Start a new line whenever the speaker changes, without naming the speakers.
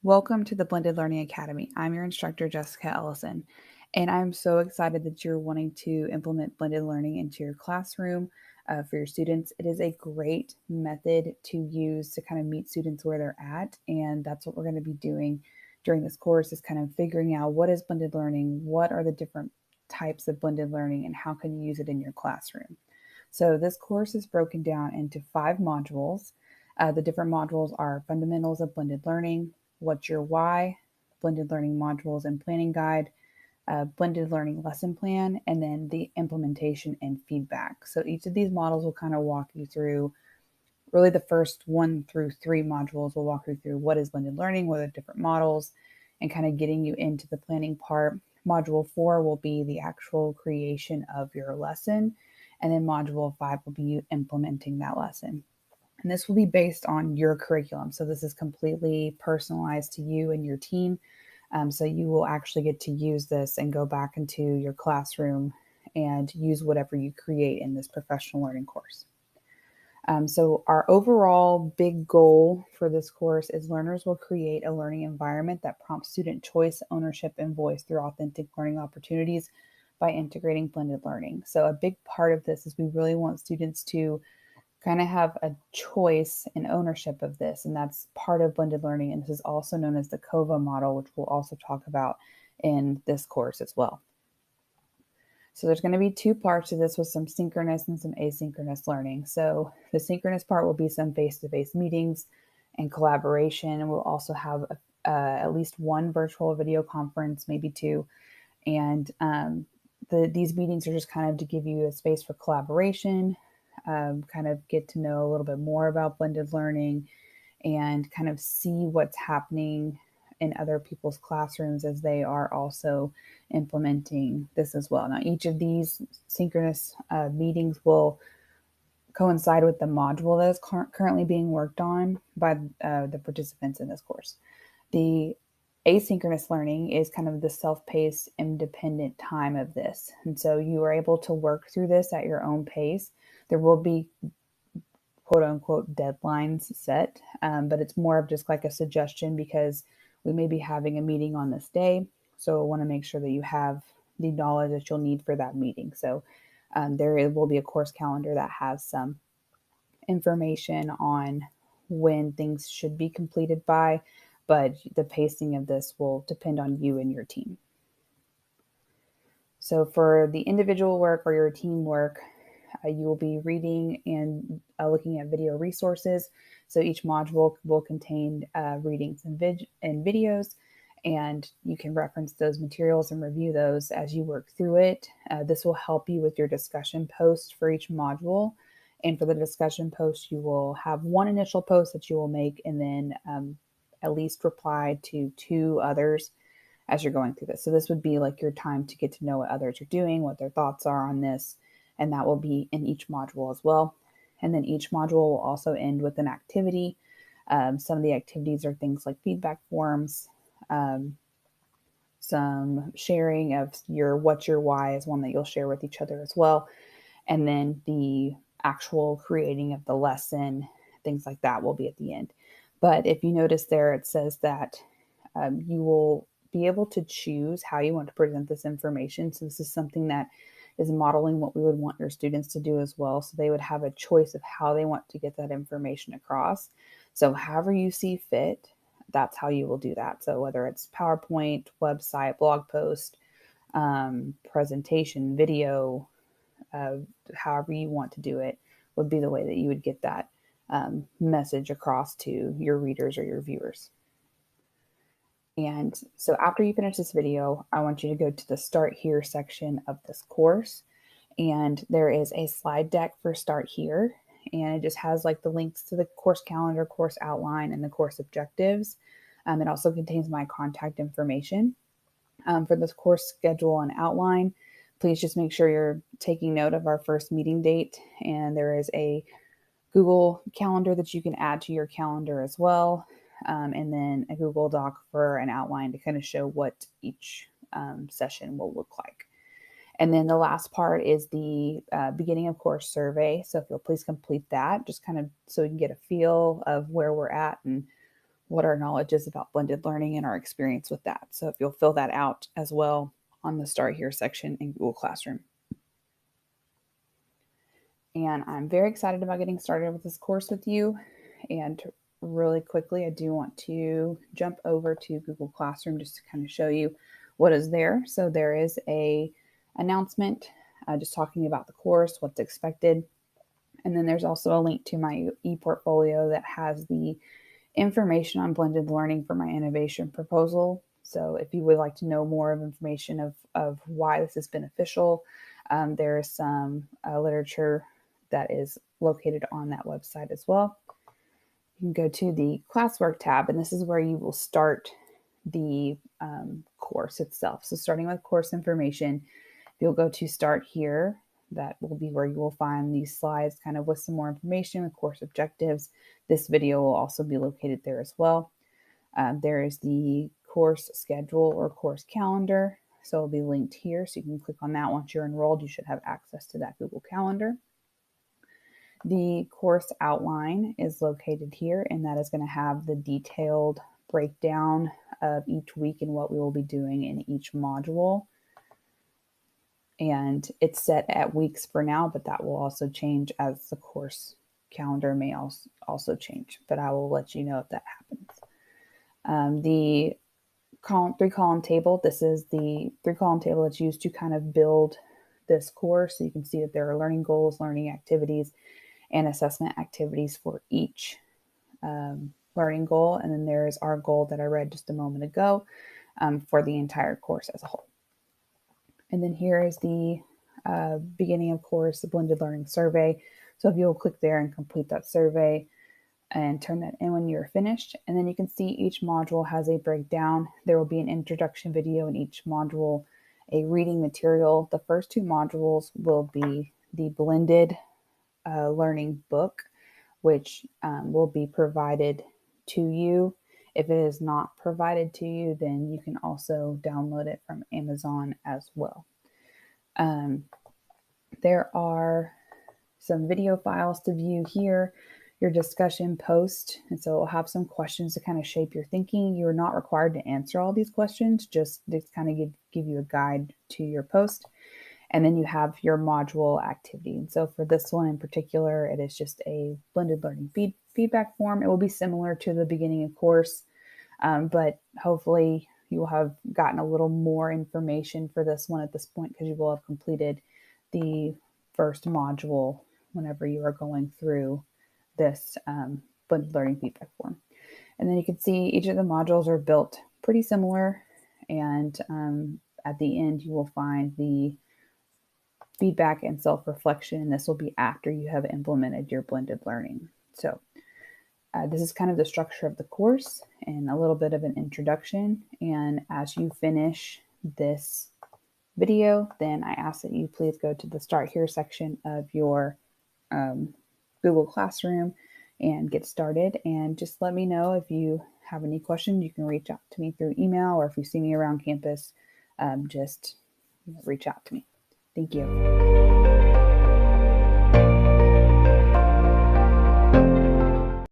Welcome to the Blended Learning Academy. I'm your instructor, Jessica Ellison, and I'm so excited that you're wanting to implement blended learning into your classroom for your students. It is a great method to use to kind of meet students where they're at, and that's what we're going to be doing during this course is kind of figuring out what is blended learning, what are the different types of blended learning, and how can you use it in your classroom. So this course is broken down into 5 modules. The different modules are Fundamentals of Blended Learning, What's Your Why, Blended Learning Modules and Planning Guide, Blended Learning Lesson Plan, and then the Implementation and Feedback. So each of these models will kind of walk you through, really the first 1 through 3 modules will walk you through what is blended learning, what are the different models, and kind of getting you into the planning part. Module 4 will be the actual creation of your lesson, and then module 5 will be implementing that lesson. And this will be based on your curriculum. So this is completely personalized to you and your team. So you will actually get to use this and go back into your classroom and use whatever you create in this professional learning course. So our overall big goal for this course is learners will create a learning environment that prompts student choice, ownership, and voice through authentic learning opportunities by integrating blended learning. So a big part of this is we really want students to kind of have a choice and ownership of this. And that's part of blended learning. And this is also known as the kova model, which we'll also talk about in this course as well. So there's going to be 2 parts to this with some synchronous and some asynchronous learning. So the synchronous part will be some face-to-face meetings and collaboration. And we'll also have at least 1 virtual video conference, maybe 2. And these meetings are just kind of to give you a space for collaboration, kind of get to know a little bit more about blended learning and kind of see what's happening in other people's classrooms as they are also implementing this as well. Now, each of these synchronous meetings will coincide with the module that is currently being worked on by the participants in this course. The asynchronous learning is kind of the self-paced, independent time of this. And so you are able to work through this at your own pace. There will be quote unquote deadlines set, but it's more of just like a suggestion because we may be having a meeting on this day. So I want to make sure that you have the knowledge that you'll need for that meeting. So there will be a course calendar that has some information on when things should be completed by, but the pacing of this will depend on you and your team. So for the individual work or your team work, you will be reading and looking at video resources. So each module will contain readings and videos, and you can reference those materials and review those as you work through it. This will help you with your discussion post for each module. And for the discussion post, you will have 1 initial post that you will make and then at least reply to 2 others as you're going through this. So this would be like your time to get to know what others are doing, what their thoughts are on this, and that will be in each module as well. And then each module will also end with an activity. Some of the activities are things like feedback forms, some sharing of what's your why is one that you'll share with each other as well. And then the actual creating of the lesson, things like that will be at the end. But if you notice there, it says that you will be able to choose how you want to present this information. So this is something that is modeling what we would want your students to do as well. So they would have a choice of how they want to get that information across. So however you see fit, that's how you will do that. So whether it's PowerPoint, website, blog post, presentation, video, however you want to do it would be the way that you would get that message across to your readers or your viewers. And so after you finish this video, I want you to go to the Start Here section of this course. And there is a slide deck for Start Here. And it just has like the links to the course calendar, course outline, and the course objectives. It also contains my contact information. For this course schedule and outline, please just make sure you're taking note of our first meeting date. And there is a Google Calendar that you can add to your calendar as well. And then a Google Doc for an outline to kind of show what each session will look like. And then the last part is the beginning of course survey. So if you'll please complete that, just kind of so we can get a feel of where we're at and what our knowledge is about blended learning and our experience with that. So if you'll fill that out as well on the Start Here section in Google Classroom. And I'm very excited about getting started with this course with you. And really quickly, I do want to jump over to Google Classroom just to kind of show you what is there. So there is a announcement just talking about the course, what's expected. And then there's also a link to my e-portfolio that has the information on blended learning for my innovation proposal. So if you would like to know more of information of why this is beneficial, there is some literature that is located on that website as well. You can go to the classwork tab, and this is where you will start the course itself. So starting with course information, you'll go to Start Here. That will be where you will find these slides kind of with some more information, with course objectives. This video will also be located there as well. There is the course schedule or course calendar. So it'll be linked here. So you can click on that. Once you're enrolled, you should have access to that Google Calendar. The course outline is located here, and that is going to have the detailed breakdown of each week and what we will be doing in each module. And it's set at weeks for now, but that will also change as the course calendar may also change. But I will let you know if that happens. The three-column table, this is the three-column table that's used to kind of build this course. So you can see that there are learning goals, learning activities, and assessment activities for each learning goal. And then there's our goal that I read just a moment ago for the entire course as a whole. And then here is the beginning of course, the blended learning survey. So if you'll click there and complete that survey and turn that in when you're finished. And then you can see each module has a breakdown. There will be an introduction video in each module, a reading material. The first two modules will be the blended learning book, which will be provided to you. If it is not provided to you, then you can also download it from Amazon as well. There are some video files to view here, your discussion post. And so it'll have some questions to kind of shape your thinking. You're not required to answer all these questions, just to kind of give you a guide to your post. And then you have your module activity. And so for this one in particular, it is just a blended learning feedback form. It will be similar to the beginning of course, but hopefully you will have gotten a little more information for this one at this point because you will have completed the first module whenever you are going through this blended learning feedback form. And then you can see each of the modules are built pretty similar. And at the end, you will find the feedback and self-reflection. And this will be after you have implemented your blended learning. So this is kind of the structure of the course and a little bit of an introduction. And as you finish this video, then I ask that you please go to the Start Here section of your Google Classroom and get started. And just let me know if you have any questions. You can reach out to me through email, or if you see me around campus, just reach out to me. Thank you.